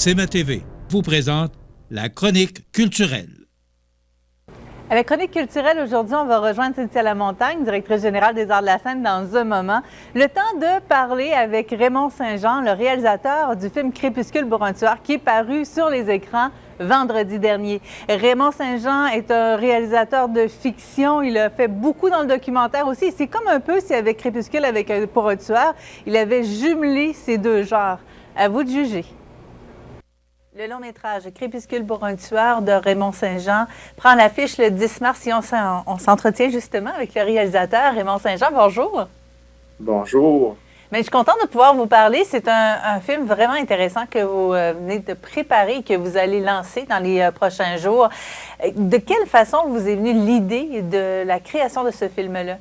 CMA TV vous présente la chronique culturelle. À la chronique culturelle, aujourd'hui, on va rejoindre Cynthia Lamontagne, directrice générale des Arts de la scène, dans un moment. Le temps de parler avec Raymond Saint-Jean, le réalisateur du film Crépuscule pour un tueur, qui est paru sur les écrans vendredi dernier. Raymond Saint-Jean est un réalisateur de fiction. Il a fait beaucoup dans le documentaire aussi. C'est comme un peu si avec Crépuscule pour un tueur, il avait jumelé ces deux genres. À vous de juger. Le long-métrage Crépuscule pour un tueur de Raymond Saint-Jean prend l'affiche le 10 mars et on s'entretient justement avec le réalisateur Raymond Saint-Jean. Bonjour. Bonjour. Mais je suis contente de pouvoir vous parler. C'est un film vraiment intéressant que vous venez de préparer et que vous allez lancer dans les prochains jours. De quelle façon vous est venue l'idée de la création de ce film-là?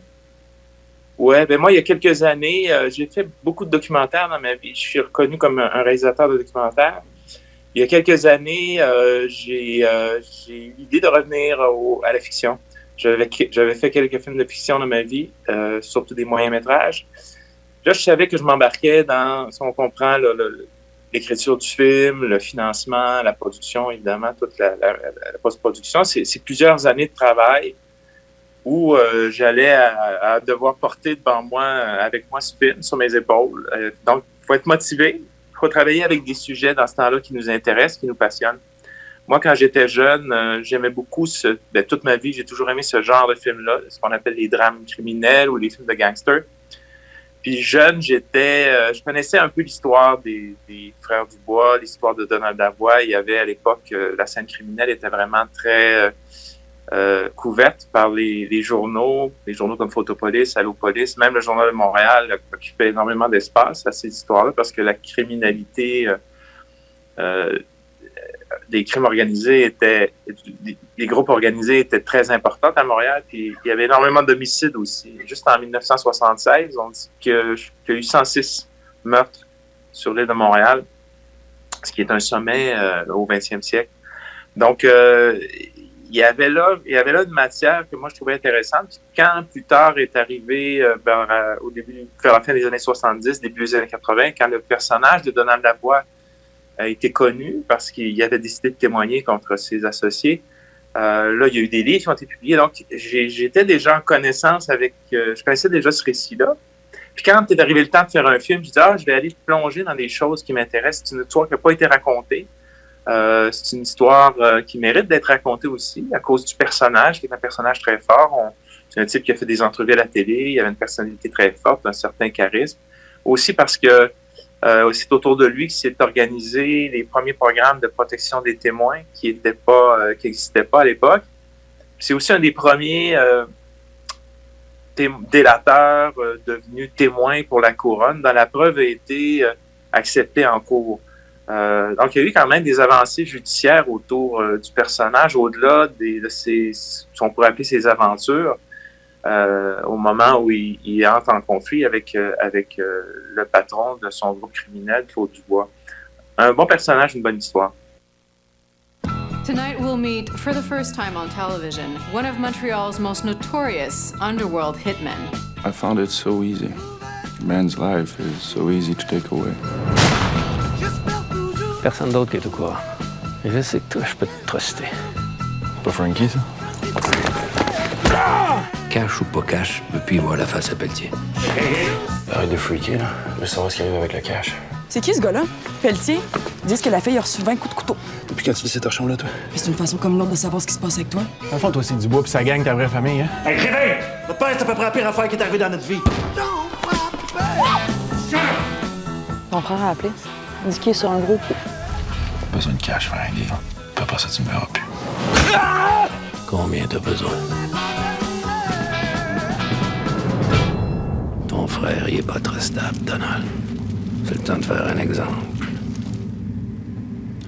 Oui, moi, il y a quelques années, j'ai fait beaucoup de documentaires dans ma vie. Je suis reconnu comme un réalisateur de documentaires. Il y a quelques années, j'ai eu l'idée de revenir à la fiction. J'avais fait quelques films de fiction dans ma vie, surtout des moyens-métrages. Là, je savais que je m'embarquais dans, si on comprend, l'écriture du film, le financement, la production, évidemment, toute la post-production. C'est plusieurs années de travail où j'allais à devoir porter devant moi, avec moi, ce film sur mes épaules. Donc, il faut être motivé. Il faut travailler avec des sujets dans ce temps-là qui nous intéressent, qui nous passionnent. Moi, quand j'étais jeune, j'aimais beaucoup toute ma vie, j'ai toujours aimé ce genre de film-là, ce qu'on appelle les drames criminels ou les films de gangsters. Puis jeune, je connaissais un peu l'histoire des frères Dubois, l'histoire de Donald Lavoie. Il y avait à l'époque, la scène criminelle était vraiment très couverte par les journaux comme Photopolis, Allopolis, même le Journal de Montréal occupait énormément d'espace à ces histoires-là parce que la criminalité des crimes organisés les groupes organisés étaient très importantes à Montréal, puis il y avait énormément d'homicides aussi. Juste en 1976, on dit qu'il y a eu 106 meurtres sur l'île de Montréal, ce qui est un sommet au 20e siècle. Donc, il y avait là une matière que moi je trouvais intéressante. Puis quand plus tard est arrivé vers la fin des années 70, début des années 80, quand le personnage de Donald Lavoie a été connu parce qu'il avait décidé de témoigner contre ses associés, là, il y a eu des livres qui ont été publiés. Donc, j'étais déjà en connaissance je connaissais déjà ce récit-là. Puis quand est arrivé le temps de faire un film, je disais, je vais aller plonger dans des choses qui m'intéressent. C'est une histoire qui n'a pas été racontée. C'est une histoire qui mérite d'être racontée aussi à cause du personnage, qui est un personnage très fort. C'est un type qui a fait des entrevues à la télé, il avait une personnalité très forte, un certain charisme. Aussi parce que c'est autour de lui que s'est organisé les premiers programmes de protection des témoins qui n'existaient pas à l'époque. C'est aussi un des premiers délateurs devenus témoins pour la couronne, dont la preuve a été acceptée en cours. Donc, il y a eu quand même des avancées judiciaires autour du personnage, au-delà on pourrait appeler ses aventures, au moment où il entre en conflit avec le patron de son groupe criminel, Claude Dubois. Un bon personnage, une bonne histoire. Tonight we'll meet, for the first time on television, one of Montreal's most notorious underworld hitmen. I found it so easy. A man's life is so easy to take away. Personne d'autre qui est au courant. Je sais que toi, je peux te truster. Pas Frankie, ça? Cash ou pas cash, je veux plus y voir la face à Pelletier. Arrête de freaker, là. Je veux savoir ce qui arrive avec le cash. C'est qui, ce gars-là? Pelletier? Ils disent que la fille a reçu 20 coups de couteau. Depuis quand tu laisses ta chambre-là, toi? Mais c'est une façon comme l'autre de savoir ce qui se passe avec toi. Dans le fond, toi, c'est Dubois pis sa gang, ta vraie famille, hein? Hey, Crévin! Votre père, c'est à peu près la pire affaire qui est arrivée dans notre vie. Ton frère a appelé. Il dit qu'il est sur un gros coup. Besoin de cash, faire un livre. Puis après ça, tu me verras plus. Combien t'as besoin? Ton frère, il est pas très stable, Donald. C'est le temps de faire un exemple.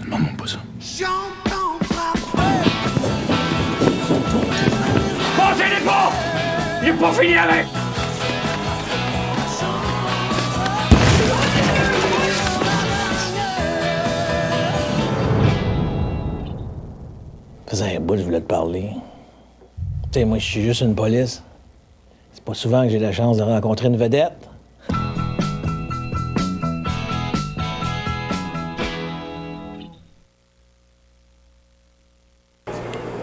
Non, non, pas ça. Posez les pas! Il est pas fini avec! Ça faisait un bout, je voulais te parler. Tu sais, moi, je suis juste une police. C'est pas souvent que j'ai la chance de rencontrer une vedette.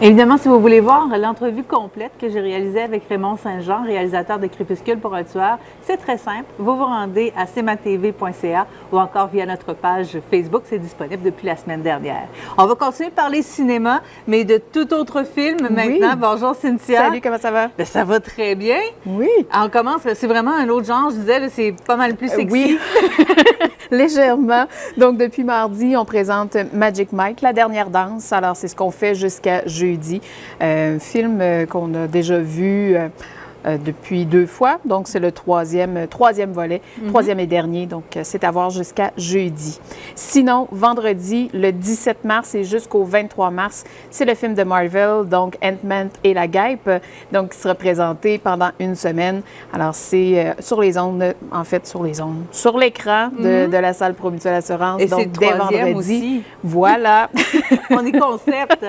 Évidemment, si vous voulez voir l'entrevue complète que j'ai réalisée avec Raymond Saint-Jean, réalisateur de Crépuscule pour un tueur, c'est très simple. Vous vous rendez à cmatv.ca ou encore via notre page Facebook. C'est disponible depuis la semaine dernière. On va continuer par les cinémas, mais de tout autre film maintenant. Bonjour Cynthia. Salut, comment ça va? Bien, ça va très bien. Oui. On commence, c'est vraiment un autre genre, je disais, c'est pas mal plus sexy. Oui, légèrement. Donc, depuis mardi, on présente Magic Mike, La dernière danse. Alors, c'est ce qu'on fait jusqu'à jeudi. Un film qu'on a déjà vu depuis 2 fois. Donc, c'est le troisième volet, troisième et dernier. Donc, c'est à voir jusqu'à jeudi. Sinon, vendredi, le 17 mars et jusqu'au 23 mars, c'est le film de Marvel, donc Ant-Man et la Guêpe, donc qui sera présenté pendant une semaine. Alors, c'est sur les ondes, en fait, sur l'écran de la salle Promutuelle Assurance. Et donc, c'est le dès troisième vendredi. aussi. Voilà. On est concept.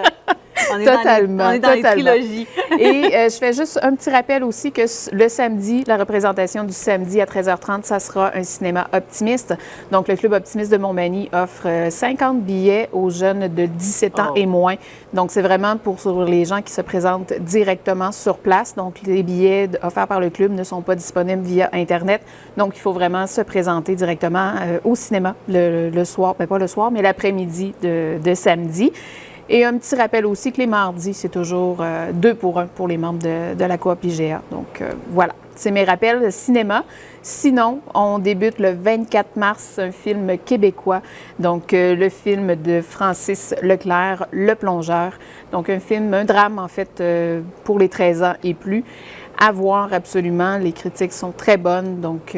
On est Totalement. dans les trilogies. Et je fais juste un petit rappel aussi que le samedi, la représentation du samedi à 13h30, ça sera un cinéma optimiste. Donc, le Club Optimiste de Montmagny offre 50 billets aux jeunes de 17 ans et moins. Donc, c'est vraiment pour les gens qui se présentent directement sur place. Donc, les billets offerts par le club ne sont pas disponibles via Internet. Donc, il faut vraiment se présenter directement au cinéma le soir, bien pas le soir, mais l'après-midi de samedi. Et un petit rappel aussi que les mardis, c'est toujours 2 pour 1 pour les membres de la coop IGA. Donc, voilà, c'est mes rappels cinéma. Sinon, on débute le 24 mars un film québécois, donc le film de Francis Leclerc, Le Plongeur. Donc, un drame en fait pour les 13 ans et plus. À voir absolument, les critiques sont très bonnes, donc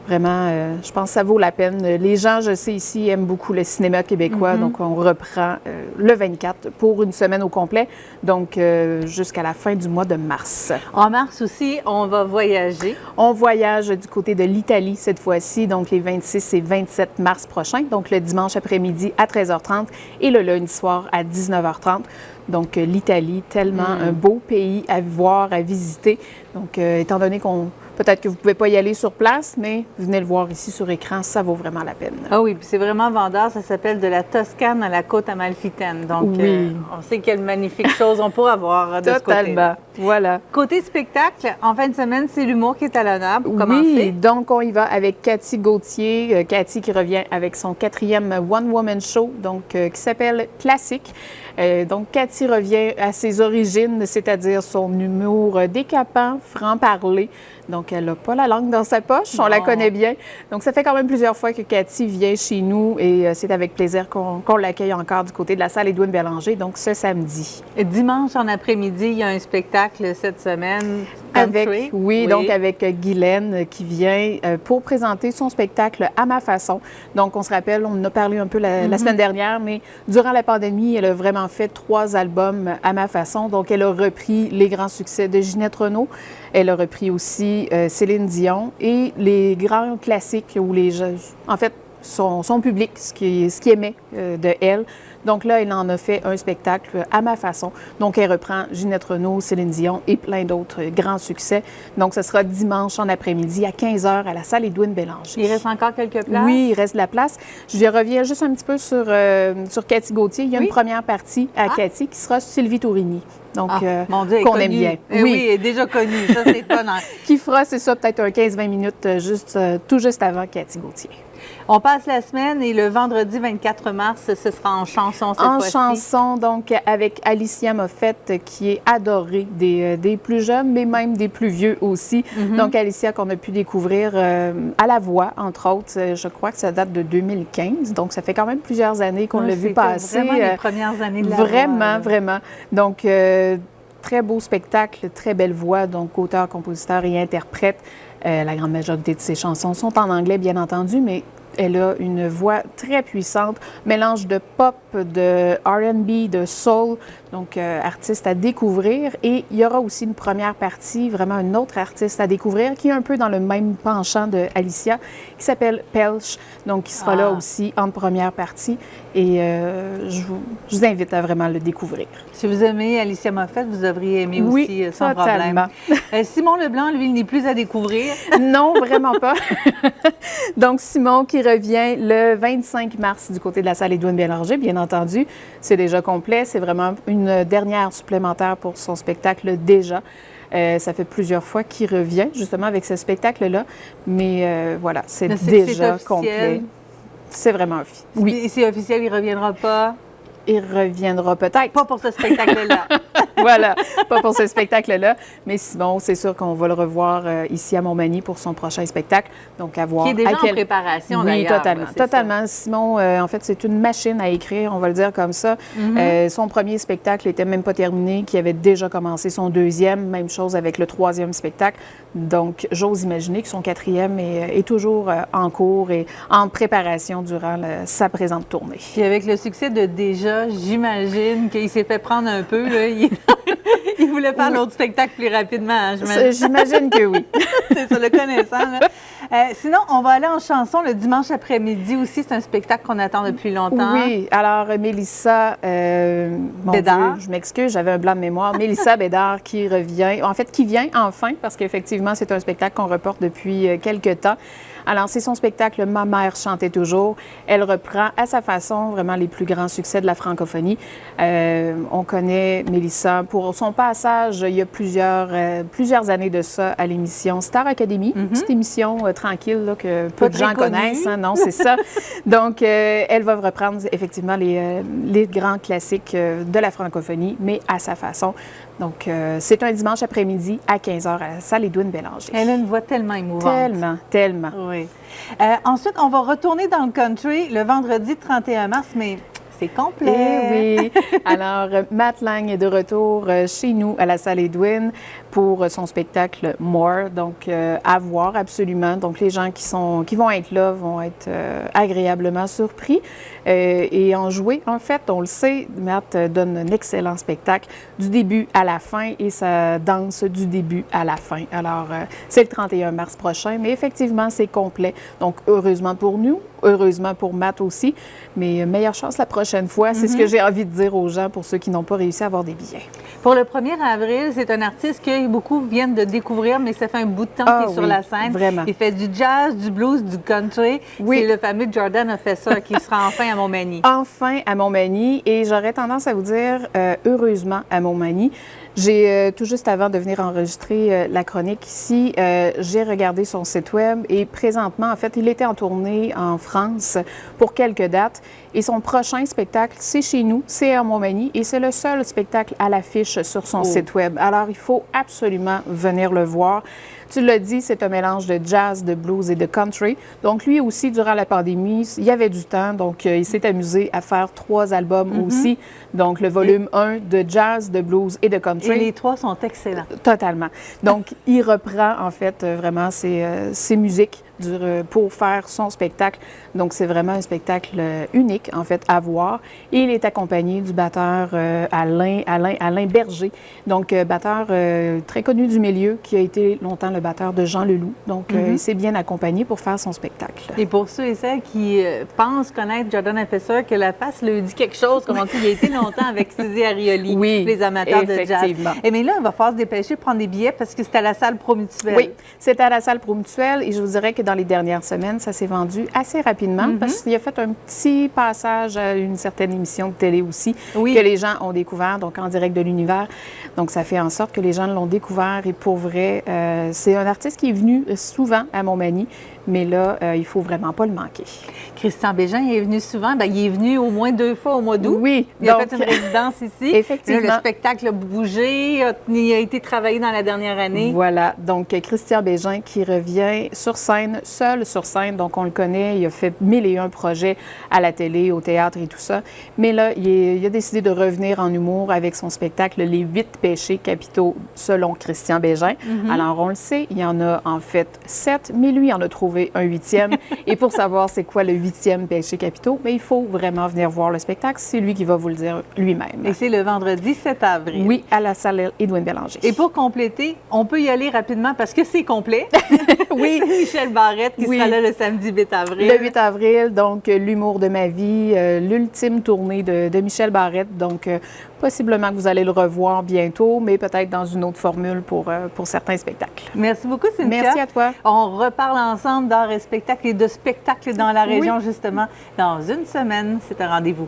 vraiment, je pense que ça vaut la peine. Les gens, je sais ici, aiment beaucoup le cinéma québécois, donc on reprend le 24 pour une semaine au complet, donc jusqu'à la fin du mois de mars. En mars aussi, on va voyager. On voyage du côté de l'Italie cette fois-ci, donc les 26 et 27 mars prochains, donc le dimanche après-midi à 13h30 et le lundi soir à 19h30. Donc, l'Italie, tellement un beau pays à voir, à visiter. Donc, étant donné peut-être que vous ne pouvez pas y aller sur place, mais venez le voir ici sur écran, ça vaut vraiment la peine. Ah oui, puis c'est vraiment vendeur. Ça s'appelle De la Toscane à la côte amalfitaine. Donc, on sait quelle magnifique chose on pourra voir de ce côté-là. Totalement, voilà. Côté spectacle, en fin de semaine, c'est l'humour qui est à l'honneur pour commencer. Oui, donc on y va avec Cathy Gauthier. Cathy qui revient avec son 4e one-woman show, donc qui s'appelle Classique. Donc, Cathy revient à ses origines, c'est-à-dire son humour décapant, franc-parler. Donc, elle n'a pas la langue dans sa poche, on la connaît bien. Donc, ça fait quand même plusieurs fois que Cathy vient chez nous et c'est avec plaisir qu'on l'accueille encore du côté de la salle Édouine Bélanger, donc ce samedi. Et dimanche en après-midi, il y a un spectacle cette semaine. Oui, donc avec Guylaine qui vient pour présenter son spectacle à ma façon. Donc, on se rappelle, on en a parlé un peu la semaine dernière, mais durant la pandémie, elle a vraiment fait 3 albums à ma façon. Donc, elle a repris les grands succès de Ginette Renault. Elle a repris aussi Céline Dion et les grands classiques où les gens, en fait, son public, ce qui aimait de elle. Donc là, elle en a fait un spectacle à ma façon. Donc, elle reprend Ginette Renault, Céline Dion et plein d'autres grands succès. Donc, ce sera dimanche en après-midi à 15h à la salle Édouine Bélanger. Il reste encore quelques places? Oui, il reste de la place. Je reviens juste un petit peu sur Cathy Gauthier. Il y a une première partie à Cathy qui sera Sylvie Tourigny. Donc, mon Dieu, qu'on aime bien. Oui, elle est déjà connue. Ça, c'est étonnant. Qui fera, c'est ça, peut-être un 15-20 minutes tout juste avant Cathy Gauthier. On passe la semaine et le vendredi 24 mars, ce sera en chanson cette fois-ci. En chanson, donc, avec Alicia Moffett, qui est adorée des plus jeunes, mais même des plus vieux aussi. Donc, Alicia qu'on a pu découvrir à La Voix, entre autres. Je crois que ça date de 2015. Donc, ça fait quand même plusieurs années qu'on l'a vu passer. Vraiment les premières années de La Voix. Vraiment, vraiment. Donc, très beau spectacle, très belle voix, donc auteur, compositeur et interprète. La grande majorité de ses chansons sont en anglais, bien entendu, mais elle a une voix très puissante, mélange de pop, de R&B, de soul, donc artiste à découvrir. Et il y aura aussi une première partie, vraiment un autre artiste à découvrir, qui est un peu dans le même penchant de Alicia, qui s'appelle Pelch, donc qui sera là aussi en première partie. Et je vous invite à vraiment le découvrir. Si vous aimez Alicia Moffett, vous devriez aimer aussi sans totalement. problème. Simon Leblanc, lui, il n'est plus à découvrir. Non, vraiment pas. Donc, Simon qui revient le 25 mars du côté de la salle Édouine-Bélanger, bien entendu. C'est déjà complet. C'est vraiment une dernière supplémentaire pour son spectacle déjà. Ça fait plusieurs fois qu'il revient, justement, avec ce spectacle-là. Mais voilà, c'est déjà complet. C'est vraiment officiel. Oui. C'est officiel, il ne reviendra pas? Il reviendra peut-être. Pas pour ce spectacle-là. Voilà, pas pour ce spectacle-là. Mais Simon, c'est sûr qu'on va le revoir ici à Montmagny pour son prochain spectacle. Donc, à voir. Qui est déjà en préparation, d'ailleurs. Oui, totalement. Totalement. Simon, en fait, c'est une machine à écrire, on va le dire comme ça. Son premier spectacle n'était même pas terminé, qui avait déjà commencé son deuxième. Même chose avec le troisième spectacle. Donc, j'ose imaginer que son quatrième est toujours en cours et en préparation durant sa présente tournée. Puis avec le succès de Déjà, j'imagine qu'il s'est fait prendre un peu. Là. Il voulait faire l'autre spectacle plus rapidement. Hein, j'imagine que oui. C'est ça, le connaissant. Sinon, on va aller en chanson le dimanche après-midi aussi. C'est un spectacle qu'on attend depuis longtemps. Oui. Alors, Mélissa Bédard. Je m'excuse, j'avais un blanc de mémoire. Mélissa Bédard qui revient. En fait, qui vient enfin, parce qu'effectivement, c'est un spectacle qu'on reporte depuis quelques temps. Alors, c'est son spectacle « Ma mère chantait toujours ». Elle reprend à sa façon vraiment les plus grands succès de la francophonie. On connaît Mélissa pour son passage il y a plusieurs années de ça à l'émission Star Academy, une petite émission tranquille là, que peu de gens connaissent. Hein? Non, c'est ça. Donc, elle va reprendre effectivement les grands classiques de la francophonie, mais à sa façon. Donc, c'est un dimanche après-midi à 15h à la salle Édouine-Bélanger. Elle a une voix tellement émouvante. Tellement, tellement. Oui. Ensuite, on va retourner dans le country le vendredi 31 mars, mais c'est complet. Eh oui. Alors, Matt Lang est de retour chez nous à la salle Édouine pour son spectacle More. Donc, à voir absolument. Donc, les gens qui vont être là vont être agréablement surpris et en jouer. En fait, on le sait, Matt donne un excellent spectacle du début à la fin et ça danse du début à la fin. Alors, c'est le 31 mars prochain, mais effectivement, c'est complet. Donc, heureusement pour nous, heureusement pour Matt aussi, mais meilleure chance la prochaine fois. C'est ce que j'ai envie de dire aux gens pour ceux qui n'ont pas réussi à avoir des billets. Pour le 1er avril, c'est un artiste que beaucoup viennent de découvrir, mais ça fait un bout de temps qu'il est sur la scène. Vraiment. Il fait du jazz, du blues, du country. Oui. C'est le fameux Jordan a fait ça, qui sera enfin à Montmagny. Enfin à Montmagny, et j'aurais tendance à vous dire heureusement à Montmagny. J'ai tout juste avant de venir enregistrer la chronique ici, j'ai regardé son site web et présentement, en fait, il était en tournée en France pour quelques dates et son prochain spectacle, c'est chez nous, c'est à Montmagny et c'est le seul spectacle à l'affiche sur son site web. Alors, il faut absolument venir le voir. Tu l'as dit, c'est un mélange de jazz, de blues et de country. Donc, lui aussi, durant la pandémie, il y avait du temps. Donc, il s'est amusé à faire 3 albums aussi. Donc, le volume 1 de jazz, de blues et de country. Et les 3 sont excellents. Totalement. Donc, il reprend, en fait, vraiment ses musiques pour faire son spectacle. Donc, c'est vraiment un spectacle unique, en fait, à voir. Et il est accompagné du batteur Alain Berger. Donc, batteur très connu du milieu, qui a été longtemps le batteur de Jean Leloup. Donc, il s'est bien accompagné pour faire son spectacle. Et pour ceux et celles qui pensent connaître Jordan a fait ça, que la face lui dit quelque chose, comme on dit, il a été longtemps avec Suzy Arioli, les amateurs de jazz. Et mais là, il va falloir se dépêcher de prendre des billets parce que c'est à la salle Promutuelle. Oui, c'est à la salle Promutuelle et je vous dirais que dans les dernières semaines, ça s'est vendu assez rapidement parce qu'il a fait un petit passage à une certaine émission de télé aussi que les gens ont découvert, donc en direct de l'univers. Donc, ça fait en sorte que les gens l'ont découvert et pour vrai, c'est un artiste qui est venu souvent à Montmagny, mais là, il faut vraiment pas le manquer. Christian Bégin est venu souvent. Bien, il est venu au moins 2 fois au mois d'août. Oui. Il a fait une résidence ici. Effectivement. Là, le spectacle a bougé. Il a été travaillé dans la dernière année. Voilà. Donc, Christian Bégin qui revient sur scène, seul sur scène. Donc, on le connaît. Il a fait 1001 projets à la télé, au théâtre et tout ça. Mais là, il a décidé de revenir en humour avec son spectacle Les 8 péchés capitaux selon Christian Bégin. Alors, on le sait, il y en a en fait 7, mais lui, il en a trouvé trouver un 8e. Et pour savoir c'est quoi le 8e péché capitaux, mais il faut vraiment venir voir le spectacle. C'est lui qui va vous le dire lui-même. Et c'est le vendredi 7 avril. Oui, à la salle Édouine Bélanger. Et pour compléter, on peut y aller rapidement parce que c'est complet. Oui. C'est Michel Barrette qui sera là le samedi 8 avril. Le 8 avril, donc l'humour de ma vie, l'ultime tournée de Michel Barrette. Donc, possiblement que vous allez le revoir bientôt, mais peut-être dans une autre formule pour certains spectacles. Merci beaucoup, Cynthia. Merci à toi. On reparle ensemble d'art et spectacle et de spectacles dans la région, justement, dans une semaine. C'est un rendez-vous.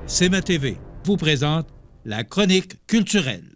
CMA TV vous présente la chronique culturelle.